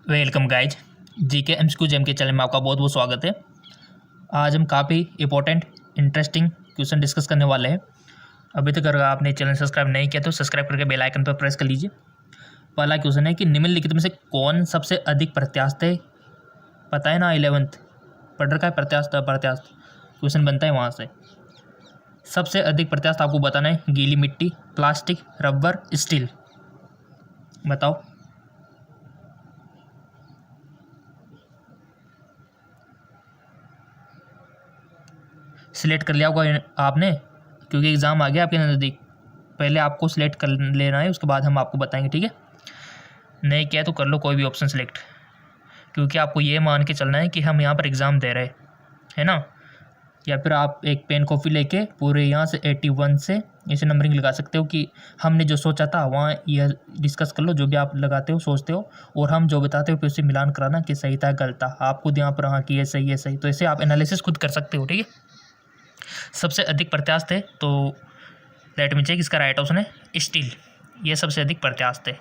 Welcome guys. GK MCQ gem के channel में आपका बहुत बहुत स्वागत है। आज हम काफ़ी इंपॉर्टेंट इंटरेस्टिंग क्वेश्चन डिस्कस करने वाले हैं। अभी तक अगर आपने चैनल सब्सक्राइब नहीं किया तो सब्सक्राइब करके बेल आइकन पर प्रेस कर लीजिए। पहला क्वेश्चन है कि निम्नलिखित में से कौन सबसे अधिक प्रत्यास्थ है। पता है ना, 11th पढ़ रखा है प्रत्यास्थ अप्रत्यास्थ, क्वेश्चन बनता है वहाँ से। सबसे अधिक प्रत्यास्थ आपको बताना है। गीली मिट्टी, प्लास्टिक, रबर, स्टील। बताओ। सिलेक्ट कर लिया होगा आपने, क्योंकि एग्ज़ाम आ गया आपके नज़दीक। पहले आपको सिलेक्ट कर लेना है, उसके बाद हम आपको बताएंगे, ठीक है। नहीं किया तो कर लो कोई भी ऑप्शन सिलेक्ट, क्योंकि आपको ये मान के चलना है कि हम यहाँ पर एग्ज़ाम दे रहे हैं ना। या फिर आप एक पेन कॉपी लेके पूरे यहाँ से 81 से ऐसे नंबरिंग लगा सकते हो कि हमने जो सोचा था वहाँ यह डिस्कस कर लो, जो भी आप लगाते हो सोचते हो, और हम जो बताते हो फिर उससे मिलान कराना कि सही था गलत था। आप खुद यहाँ पर हाँ कि ये सही है सही, तो ऐसे आप एनालिसिस खुद कर सकते हो, ठीक है। सबसे अधिक प्रत्यास्थ है तो लेट मी चेक, इसका राइट ऑप्शन है स्टील। ये सबसे अधिक प्रत्यास्थ है।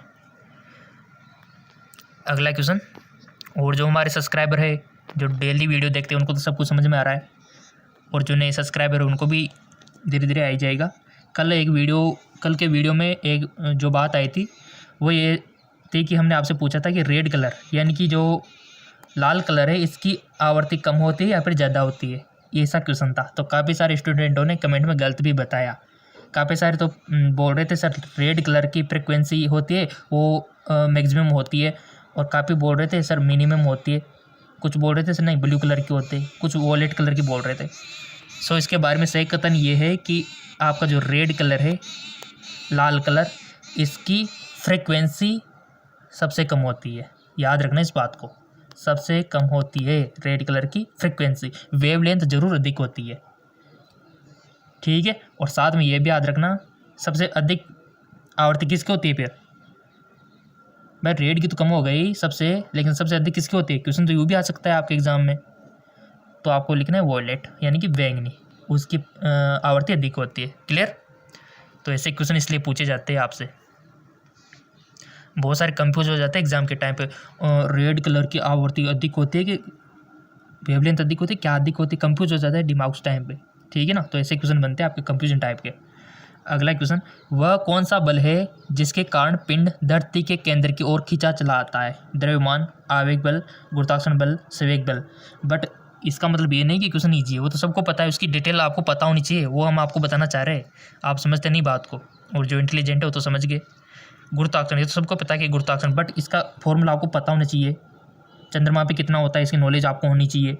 अगला क्वेश्चन, और जो हमारे सब्सक्राइबर है जो डेली वीडियो देखते हैं उनको तो सब कुछ समझ में आ रहा है, और जो नए सब्सक्राइबर है उनको भी धीरे धीरे आ ही जाएगा। कल के वीडियो में एक जो बात आई थी वो ये थी कि हमने आपसे पूछा था कि रेड कलर यानी कि जो लाल कलर है इसकी आवृत्ति कम होती है या फिर ज़्यादा होती है, ये ऐसा क्वेश्चन था। तो काफ़ी सारे स्टूडेंटों ने कमेंट में गलत भी बताया। काफ़ी सारे तो बोल रहे थे सर रेड कलर की फ्रिक्वेंसी होती है वो मैक्सिमम होती है, और काफ़ी बोल रहे थे सर मिनिमम होती है। कुछ बोल रहे थे सर नहीं ब्लू कलर की होती है, कुछ वॉलेट कलर की बोल रहे थे। सो इसके बारे में सही कथन ये है कि आपका जो रेड कलर है, लाल कलर, इसकी फ्रिक्वेंसी सबसे कम होती है। याद रखना इस बात को, सबसे कम होती है रेड कलर की फ्रिक्वेंसी। वेवलेंथ जरूर अधिक होती है, ठीक है। और साथ में ये भी याद रखना सबसे अधिक आवृत्ति किसकी होती है। फिर भाई रेड की तो कम हो गई सबसे, लेकिन सबसे अधिक किसकी होती है। क्वेश्चन तो यूँ भी आ सकता है आपके एग्जाम में। तो आपको लिखना है वॉयलेट यानी कि बैंगनी, उसकी आवृत्ति अधिक होती है। क्लियर। तो ऐसे क्वेश्चन इसलिए पूछे जाते हैं आपसे। बहुत सारे कंफ्यूज हो जाते हैं एग्जाम के टाइम पे, रेड कलर की आवृत्ति अधिक होती है कि वेवलेंथ अधिक होती है, क्या अधिक होती है, कंफ्यूज हो जाता है दिमाग उस टाइम पे, ठीक है ना। तो ऐसे क्वेश्चन बनते हैं आपके कंफ्यूजन टाइप के। अगला क्वेश्चन, वह कौन सा बल है जिसके कारण पिंड धरती के केंद्र की ओर खींचा चला आता है। द्रव्यमान, आवेग बल, गुरुत्वाकर्षण बल, संवेग बल। बट इसका मतलब ये नहीं कि क्वेश्चन ईजी है, वो तो सबको पता है, उसकी डिटेल आपको पता होनी चाहिए, वो हम आपको बताना चाह रहे हैं। आप समझते नहीं बात को, और जो इंटेलिजेंट है वो तो समझ गए। गुरुत्वाकर्षण ये तो सबको पता है कि गुरुत्वाकर्षण, बट इसका फॉर्मूला आपको पता होना चाहिए। चंद्रमा पे कितना होता है इसकी नॉलेज आपको होनी चाहिए।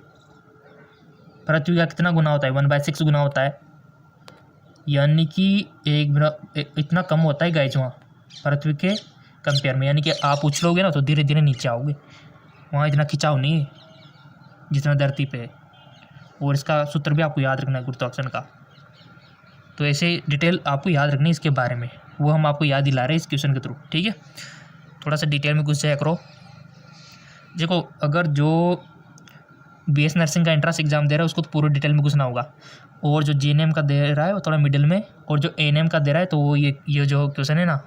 पृथ्वी का कितना गुना होता है, 1/6 गुना होता है, यानी कि इतना कम होता है गाइज वहाँ पृथ्वी के कंपेयर में। यानी कि आप उछलोगे ना तो धीरे धीरे नीचे आओगे, वहाँ इतना खिंचाव नहीं है जितना धरती पे है। और इसका सूत्र भी आपको याद रखना है गुरुत्वाकर्षण का। तो ऐसे डिटेल आपको याद रखनी है इसके बारे में, वो हम आपको याद दिला रहे हैं इस क्वेश्चन के थ्रू, ठीक है। थोड़ा सा डिटेल में कुछ चेक करो। देखो, अगर जो BS नर्सिंग का एंट्रेंस एग्जाम दे रहा है उसको तो पूरे डिटेल में घुसना होगा, और जो GNM का दे रहा है वो थोड़ा मिडिल में, और जो ANM का दे रहा है तो वो ये जो क्वेश्चन है ना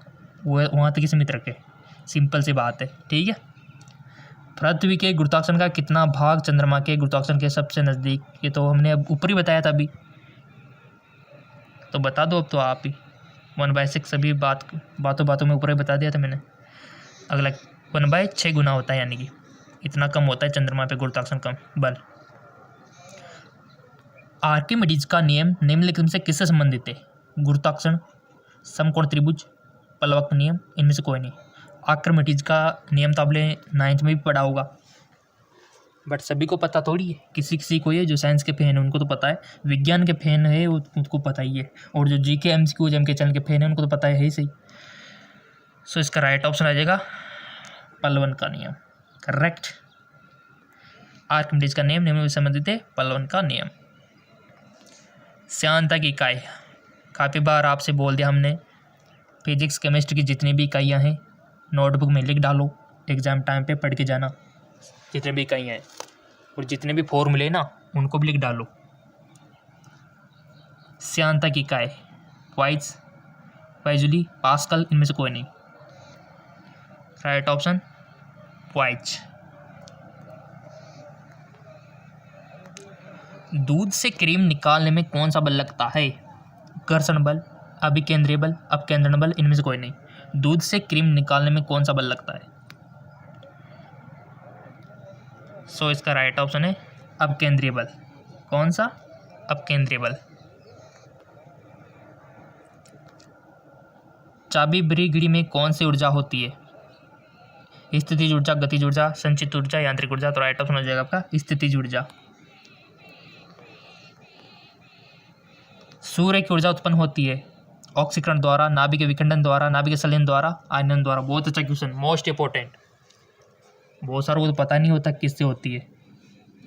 वो वहाँ तक ही सीमित रखे। सिंपल सी बात है, ठीक है। पृथ्वी के गुरुत्वाकर्षण का कितना भाग चंद्रमा के गुरुत्वाकर्षण के सबसे नज़दीक, ये तो हमने अब ऊपर ही बताया था अभी, तो बता दो अब तो आप ही। 1/6 सभी बातों में ऊपर ही बता दिया था मैंने। अगला 1/6 गुना होता है, यानी कि इतना कम होता है चंद्रमा पे गुरुत्वाकर्षण कम बल। आर्किमिडीज का नियम निम्नलिखित में से किससे संबंधित है। गुरुत्वाकर्षण, समकोण त्रिभुज, पलवक नियम, इनमें से कोई नहीं। आर्किमिडीज का नियम तो आपने 9th में भी पढ़ा होगा, बट सभी को पता थोड़ी है, किसी किसी को ये जो साइंस के फैन है उनको तो पता है, विज्ञान के फैन है उनको पता ही है, और जो GK MCQ जेम के चैनल के फैन है उनको तो पता है ही सही। सो इसका राइट ऑप्शन आ जाएगा पलवन का नियम, करेक्ट। आर्किमिडीज का नियम निम्न से संबंधित है, पलवन का नियम। श्यानता की इकाई, काफ़ी बार आपसे बोल दिया हमने, फिजिक्स केमिस्ट्री की जितनी भी इकाइयाँ हैं नोटबुक में लिख डालो, एग्ज़ाम टाइम पे पढ़ के जाना जितने भी इकाइयाँ हैं, और जितने भी फॉर्मूले ना उनको भी लिख डालो। श्यानता की इकाई वाइज, वाइजुली, पास्कल, इनमें से कोई नहीं। Right option which. दूध से क्रीम निकालने में कौन सा बल लगता है? घर्षण बल, अभिकेंद्रीय बल, अपकेंद्रण बल, इनमें से कोई नहीं। दूध से क्रीम निकालने में कौन सा बल लगता है? सो इसका राइट ऑप्शन है अपकेंद्रीय बल। कौन सा? अपकेंद्रीय बल। चाबी भरी घड़ी में कौन सी ऊर्जा होती है? स्थितिज ऊर्जा, गतिज ऊर्जा, संचित ऊर्जा, यांत्रिक ऊर्जा। तो राइट ऑप्शन हो जाएगा आपका स्थितिज ऊर्जा। सूर्य की ऊर्जा उत्पन्न होती है ऑक्सीकरण द्वारा, नाभिक विखंडन द्वारा, नाभिक संलयन द्वारा, आयनन द्वारा। बहुत अच्छा क्वेश्चन, मोस्ट इंपॉर्टेंट। बहुत सारों को तो पता नहीं होता किससे होती है,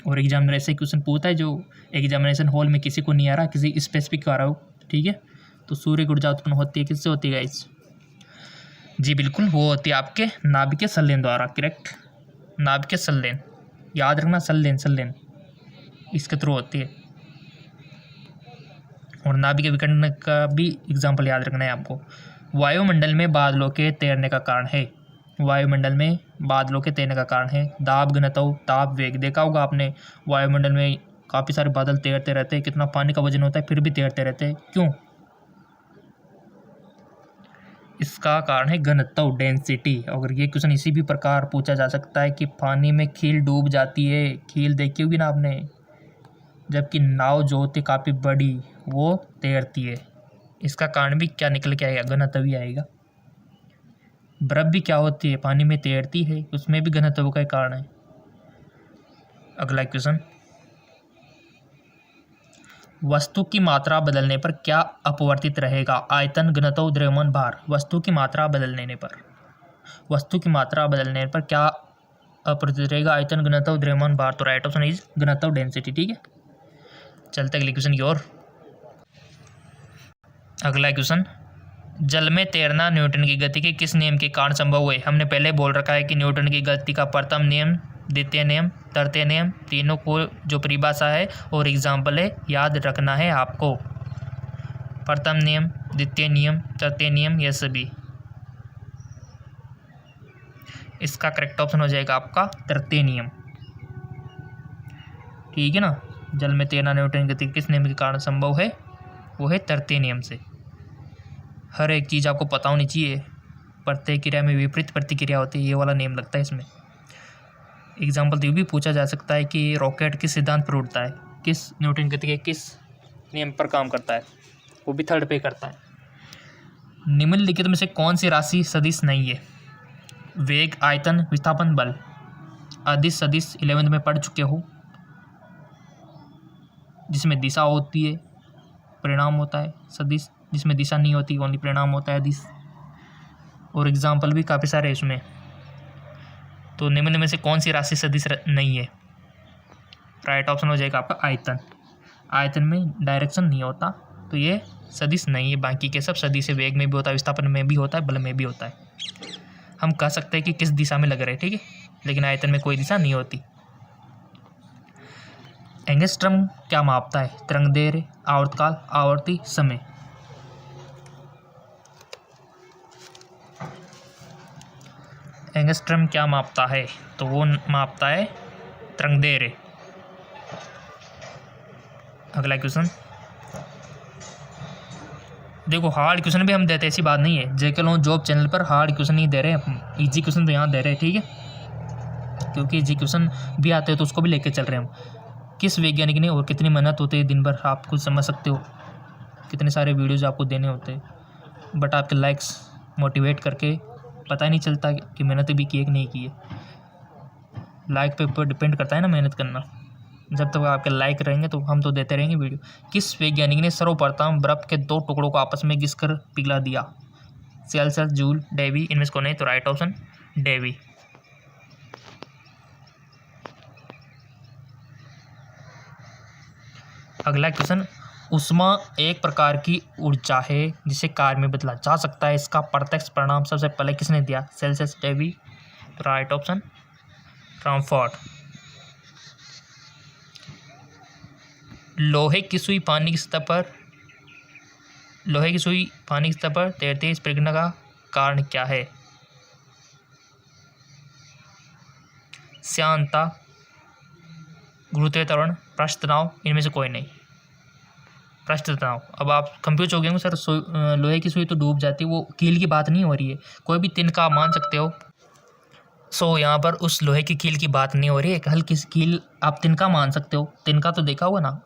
और एग्जाम में ऐसे क्वेश्चन पूछता है जो एग्जामिनेशन हॉल में किसी को नहीं आ रहा, किसी स्पेसिफिक को आ रहा हो। ठीक है, तो सूर्य की ऊर्जा उत्पन्न होती है किससे होती है गाइस? जी बिल्कुल, वो होती है आपके नाभिक संलयन द्वारा। करेक्ट, नाभिक संलयन, याद रखना, संलयन इसके थ्रू होती है। और नाभिक विखंडन का भी एग्जाम्पल याद रखना है आपको। वायुमंडल में बादलों के तैरने का कारण है, वायुमंडल में बादलों के तैरने का कारण है दाब, घनत्व, ताप, वेग। देखा होगा आपने, वायुमंडल में काफ़ी सारे बादल तैरते रहते हैं, कितना पानी का वजन होता है, फिर भी तैरते रहते हैं, क्यों? इसका कारण है घनत्व, डेंसिटी। अगर ये क्वेश्चन इसी भी प्रकार पूछा जा सकता है कि पानी में खील डूब जाती है, खील देखी होगी ना आपने, जबकि नाव जो होती है काफ़ी बड़ी वो तैरती है। इसका कारण भी क्या निकल के आएगा? घनत्व ही आएगा। बर्फ भी क्या होती है? पानी में तैरती है, उसमें भी घनत्व का कारण है। अगला क्वेश्चन, वस्तु की मात्रा बदलने पर क्या अपवर्तित रहेगा? आयतन, घनत्व, द्रव्यमान, भार। वस्तु की मात्रा बदलने पर, वस्तु की मात्रा बदलने पर क्या अपवर्तित रहेगा? आयतन, घनत्व, द्रव्यमान, भार। तो राइट ऑप्शन इज घनत्व, डेंसिटी। ठीक है, चलते अगले क्वेश्चन की ओर। अगला क्वेश्चन, जल में तैरना न्यूटन की गति के किस नियम के कारण संभव हुए? हमने पहले बोल रखा है कि न्यूटन की गति का प्रथम नियम, द्वितीय नियम, तृतीय नियम, तीनों को जो परिभाषा है और एग्जाम्पल है याद रखना है आपको। प्रथम नियम, द्वितीय नियम, तृतीय नियम, ये सभी। इसका करेक्ट ऑप्शन हो जाएगा आपका तृतीय नियम। ठीक है ना, जल में तैरना न्यूटन की गति किस नियम के कारण संभव है? वो है तृतीय नियम से। हर एक चीज़ आपको पता होनी चाहिए। प्रत्येक क्रिया में विपरीत प्रतिक्रिया होती है, ये वाला नियम लगता है इसमें। एग्जाम्पल तो भी पूछा जा सकता है कि रॉकेट किस सिद्धांत पर उड़ता है, किस न्यूटन गति के किस नियम पर काम करता है, वो भी थर्ड पे करता है। निम्नलिखित में से कौन सी राशि सदिश नहीं है? वेग, आयतन, विस्थापन, बल। अदिश सदिश 11th में पढ़ चुके हो, जिसमें दिशा होती है, परिणाम होता है। सदिश जिसमें दिशा नहीं होती, ओनली परिणाम होता है दिश। और एग्जाम्पल भी काफ़ी सारे हैं इसमें। तो निम्न में से कौन सी राशि सदिश नहीं है? राइट ऑप्शन हो जाएगा आपका आयतन। आयतन में डायरेक्शन नहीं होता, तो ये सदिश नहीं है। बाकी के सब सदिश है, वेग में भी होता है, विस्थापन में भी होता है, बल में भी होता है। हम कह सकते हैं कि किस दिशा में लग रहे हैं, ठीक है, लेकिन आयतन में कोई दिशा नहीं होती। एंगस्ट्रम क्या मापता है? तरंगदैर्घ्य, आवर्तकाल, आवर्ती, समय। एंगस्ट्रम क्या मापता है? तो वो मापता है तरंगदैर्घ्य। अगला क्वेश्चन, देखो हार्ड क्वेश्चन भी हम देते हैं, ऐसी बात नहीं है। जेके लोन जॉब चैनल पर हार्ड क्वेश्चन नहीं दे रहे हैं, इजी क्वेश्चन तो यहाँ दे रहे हैं, ठीक है, क्योंकि इजी क्वेश्चन भी आते हैं तो उसको भी लेके चल रहे हैं हम। किस वैज्ञानिक ने और कितनी मेहनत होती है दिन भर, आप कुछ समझ सकते हो, कितने सारे वीडियोज आपको देने होते हैं, बट आपके लाइक्स मोटिवेट करके पता ही नहीं चलता कि मेहनत भी की है कि नहीं की है। लाइक पे ऊपर डिपेंड करता है ना मेहनत करना। जब तक आपके लाइक रहेंगे तो हम तो देते रहेंगे वीडियो। किस वैज्ञानिक ने सर्वप्रथम बर्फ के दो टुकड़ों को आपस में घिसकर पिघला दिया? सेल्सियस, जूल, डेवी, इनमें से कौन है? तो राइट ऑप्शन डेवी। अगला क्वेश्चन, ऊष्मा एक प्रकार की ऊर्जा है जिसे कार्य में बदला जा सकता है, इसका प्रत्यक्ष परिणाम सबसे पहले किसने दिया? Celsius, Davy, right option Rumford. लोहे की सुई पानी की सतह पर तैरती है, इस प्रक्रिया का कारण क्या है? श्यानता, गुरुत्वीय त्वरण, पृष्ठ तनाव, इनमें से कोई नहीं। पृष्ठ तनाव। अब आप कंफ्यूज हो गए होंगे, सर लोहे की सुई तो डूब जाती है, वो कील की बात नहीं हो रही है, कोई भी तिनका आप मान सकते हो। यहाँ पर उस लोहे की कील की बात नहीं हो रही है, एक हल्की सी कील आप तिनका मान सकते हो। तिनका तो देखा होगा ना,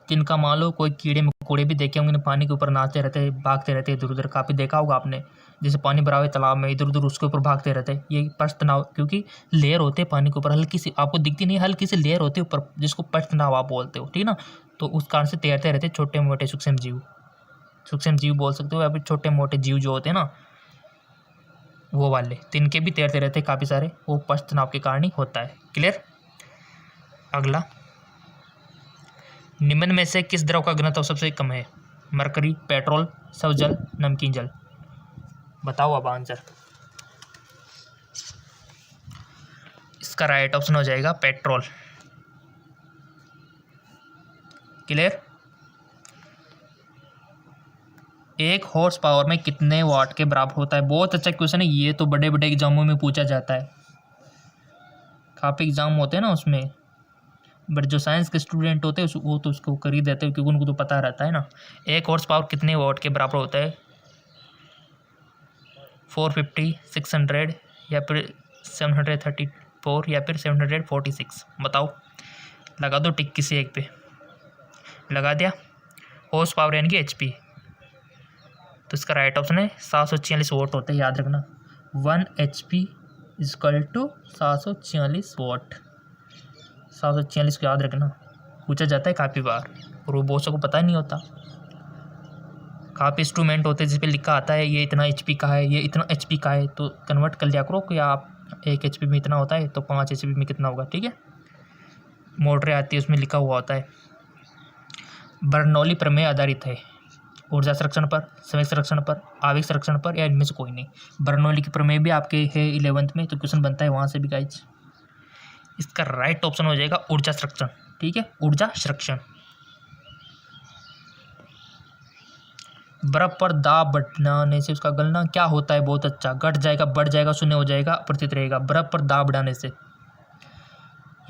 तिनका मान लो, कोई कीड़े मकोड़े भी देखे होंगे, पानी के ऊपर नाचते रहते, भागते रहते इधर उधर, काफ़ी देखा होगा आपने, जैसे पानी भरा हुआ तालाब में इधर उधर उसके ऊपर भागते रहते हैं। ये पृष्ठ तनाव, क्योंकि लेयर होते हैं पानी के ऊपर, हल्की सी आपको दिखती नहीं, हल्की सी लेयर होती है ऊपर, जिसको पृष्ठ तनाव आप बोलते हो, ठीक ना। तो उस कारण से तैरते रहते छोटे मोटे सूक्ष्म जीव बोल सकते हो, या फिर छोटे मोटे जीव जो होते हैं ना, वो वाले तिनके भी तैरते रहते हैं काफ़ी सारे, वो पृष्ठ तनाव के कारण ही होता है। क्लियर। अगला, निम्न में से किस द्रव का घनत्व सबसे कम है? मरकरी, पेट्रोल, सब जल, नमकीन जल। बताओ अब आंसर। इसका राइट ऑप्शन हो जाएगा पेट्रोल। क्लियर। 1 हॉर्स पावर में कितने वाट के बराबर होता है? बहुत अच्छा क्वेश्चन है ये, तो बड़े बड़े एग्जामों में पूछा जाता है, काफ़ी एग्जाम होते हैं ना उसमें, बट जो साइंस के स्टूडेंट होते हैं वो तो उसको कर ही देते हैं, क्योंकि उनको तो पता रहता है ना। 1 हॉर्स पावर कितने वाट के बराबर होता है? 450, 600 या फिर 734 या फिर 746। बताओ, लगा दो टिक किसी एक पे। लगा दिया। हॉर्स पावर यानी कि HP, तो इसका राइट ऑप्शन है 746 वाट होता है, याद रखना। 1 HP = 746 वाट। 746 को याद रखना, पूछा जाता है काफ़ी बार, और वो बहुत को पता ही नहीं होता। काफ़ी इंस्ट्रूमेंट होते हैं जिस पे लिखा आता है ये इतना HP का है, ये इतना HP का है, तो कन्वर्ट कर लिया करो कि आप 1 HP में इतना होता है तो 5 HP में कितना होगा, ठीक है। मोटरें आती है उसमें लिखा हुआ होता है। बर्नौली प्रमेय आधारित है ऊर्जा संरक्षण पर, समय संरक्षण पर, आवेग संरक्षण पर, या इनमें से कोई नहीं। बर्नौली की प्रमेय भी आपके है 11th में, तो क्वेश्चन बनता है वहाँ से भी गाइज। इसका राइट ऑप्शन हो जाएगा ऊर्जा संरक्षण, ठीक है, ऊर्जा संरक्षण। बर्फ पर दाब बढ़ाने से उसका गलना क्या होता है? बहुत अच्छा, घट जाएगा, बढ़ जाएगा, शून्य हो जाएगा, अपरिवर्तित रहेगा। बर्फ पर दाब बढ़ाने से,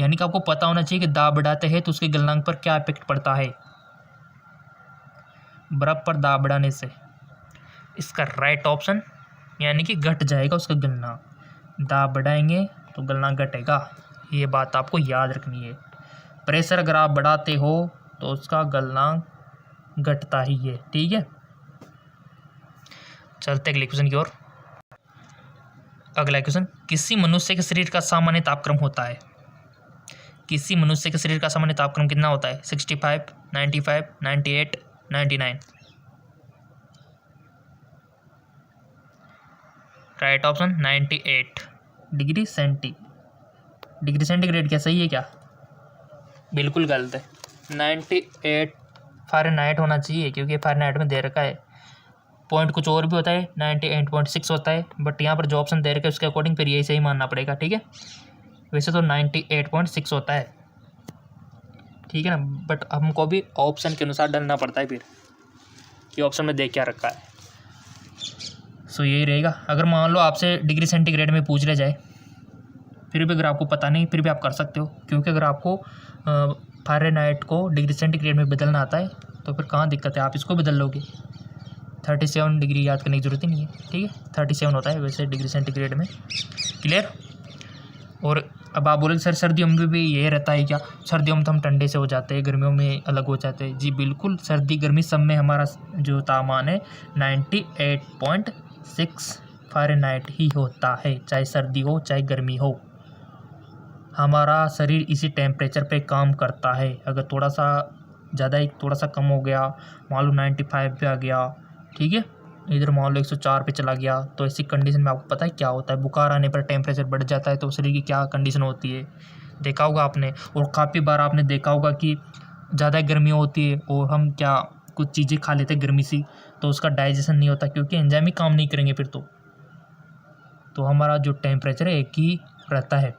यानी कि आपको पता होना चाहिए कि दाब बढ़ाते हैं तो उसके गलनांक पर क्या इफेक्ट पड़ता है। बर्फ पर दाब बढ़ाने से इसका राइट ऑप्शन, यानी कि घट जाएगा उसका गलनांक। दाब बढ़ाएंगे तो गलनांक घटेगा, ये बात आपको याद रखनी है। प्रेशर अगर आप बढ़ाते हो तो उसका गलनांक घटता ही है, ठीक है। चलते अगले क्वेश्चन की ओर। अगला क्वेश्चन, किसी मनुष्य के शरीर का सामान्य तापक्रम होता है? किसी मनुष्य के शरीर का सामान्य तापक्रम कितना होता है? 65, 95, 98, 99। Right option 98 degree centigrade. क्या सही है क्या? बिल्कुल गलत है। 98 फ़ारेनहाइट होना चाहिए, क्योंकि फ़ारेनहाइट में दे रखा है, पॉइंट कुछ और भी होता है, 98.6 होता है, बट यहाँ पर जो ऑप्शन दे रखा है उसके अकॉर्डिंग फिर यही सही मानना पड़ेगा, ठीक है। वैसे तो 98.6 होता है, ठीक है ना, बट हमको भी ऑप्शन के अनुसार डालना पड़ता है, फिर ये ऑप्शन में देख क्या रखा है। सो यही रहेगा। अगर मान लो आपसे डिग्री सेंटीग्रेड में पूछ ले जाए, फिर भी अगर आपको पता नहीं, फिर भी आप कर सकते हो, क्योंकि अगर आपको फ़ारेनहाइट को डिग्री सेंटीग्रेड में बदलना आता है तो फिर कहाँ दिक्कत है, आप इसको बदल लोगे। 37 डिग्री याद करने की ज़रूरत ही नहीं है, ठीक है, 37 होता है वैसे डिग्री सेंटीग्रेड में। क्लियर। और अब आप बोले सर सर्दियों में भी ये रहता है क्या? सर्दियों में तो हम ठंडे से हो जाते हैं, गर्मियों में अलग हो जाते हैं। जी बिल्कुल, सर्दी गर्मी सब में हमारा जो तापमान है 98.6 फ़ारेनहाइट ही होता है, चाहे सर्दी हो चाहे गर्मी हो। हमारा शरीर इसी टेम्परेचर पे काम करता है। अगर थोड़ा सा ज़्यादा ही थोड़ा सा कम हो गया, मान लो 95 पे आ गया, ठीक है, इधर मान लो 104 पे चला गया, तो ऐसी कंडीशन में आपको पता है क्या होता है? बुखार आने पर टेम्परेचर बढ़ जाता है, तो शरीर की क्या कंडीशन होती है, देखा होगा आपने। और काफ़ी बार आपने देखा होगा कि ज़्यादा गर्मी होती है और हम क्या कुछ चीज़ें खा लेते हैं गर्मी सी, तो उसका डाइजेशन नहीं होता, क्योंकि एंजाइम ही काम नहीं करेंगे फिर तो हमारा जो टेम्परेचर है एक ही रहता है।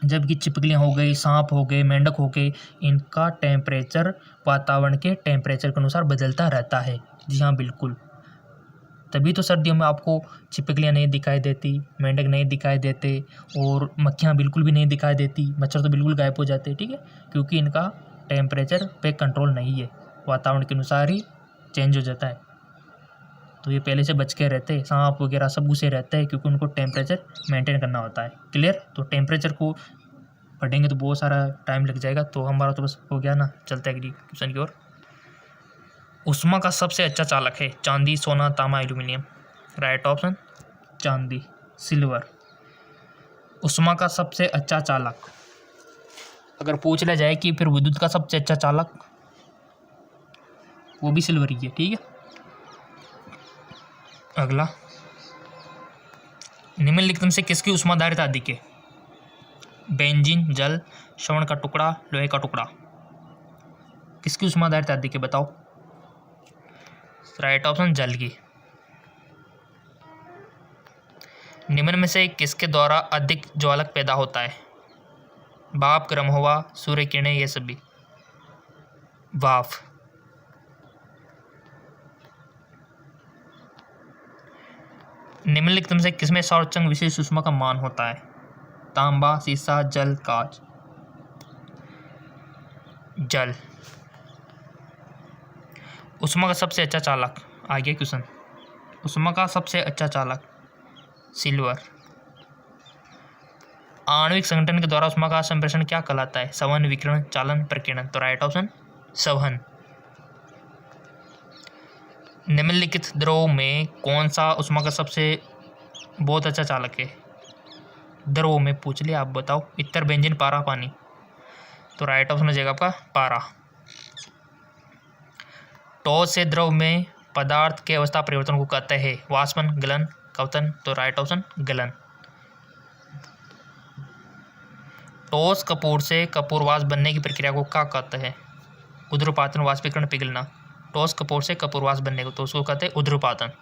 जबकि छिपकलियाँ हो गई, सांप हो गए, मेंढक हो गए, इनका टेम्परेचर वातावरण के टेम्परेचर के अनुसार बदलता रहता है। जी हाँ बिल्कुल, तभी तो सर्दियों में आपको छिपकलियाँ नहीं दिखाई देती, मेंढक नहीं दिखाई देते और मक्खियाँ बिल्कुल भी नहीं दिखाई देती, मच्छर तो बिल्कुल गायब हो जाते हैं, ठीक है, क्योंकि इनका टेम्परेचर पे कंट्रोल नहीं है, वातावरण के अनुसार ही चेंज हो जाता है। तो ये पहले से बच के रहते हैं, सांप वगैरह सब उसे रहते हैं क्योंकि उनको टेम्परेचर मेंटेन करना होता है। क्लियर? तो टेम्परेचर को पढ़ेंगे तो बहुत सारा टाइम लग जाएगा, तो हमारा तो बस हो गया ना। चलते हैं अगली क्वेश्चन की ओर। ऊष्मा का सबसे अच्छा चालक है चांदी, सोना, तांबा, एल्यूमिनियम। राइट ऑप्शन चांदी, सिल्वर। ऊष्मा का सबसे अच्छा चालक अगर पूछ लिया जाए कि फिर विद्युत का सबसे अच्छा चालक, वो भी सिल्वर ही है, ठीक है। अगला, निम्नलिखित में से किसकी ऊष्माधारिता अधिक है? बेंजीन, जल, श्रवण का टुकड़ा, लोहे का टुकड़ा। किसकी ऊष्माधारिता अधिक है बताओ? राइट ऑप्शन जल की। निम्न में से किसके द्वारा अधिक ज्वालक पैदा होता है? भाप, गर्म हवा, सूर्य किरणें, ये सभी। भाप। निम्नलिखित में से किसमें संरक्षण विशेष ऊष्मा का मान होता है? तांबा, सीसा, जल, कांच। जल। ऊष्मा का सबसे अच्छा चालक, आगे क्वेश्चन। ऊष्मा का सबसे अच्छा चालक सिल्वर। आणविक संगठन के द्वारा ऊष्मा का संप्रेषण क्या कहलाता है? संवहन, विकिरण, चालन, प्रकीर्णन। तो राइट ऑप्शन संवहन। निम्नलिखित द्रव में कौन सा ऊष्मा का सबसे बहुत अच्छा चालक है? द्रव में पूछ लिया, आप बताओ। इत्र, बेंजीन, पारा, पानी। तो राइट ऑप्शन हो जाएगा आपका पारा। ठोस से द्रव में पदार्थ के अवस्था परिवर्तन को कहते हैं? वाष्पन, गलन, कवतन। तो राइट ऑप्शन गलन। ठोस कपूर से कपूरवास बनने की प्रक्रिया को क्या कहते हैं? ऊध्र्वपातन, वाष्पीकरण, पिघलना। ठोस कपूर से कपूरवास बनने को तो उसको कहते हैं ऊध्र्वपातन।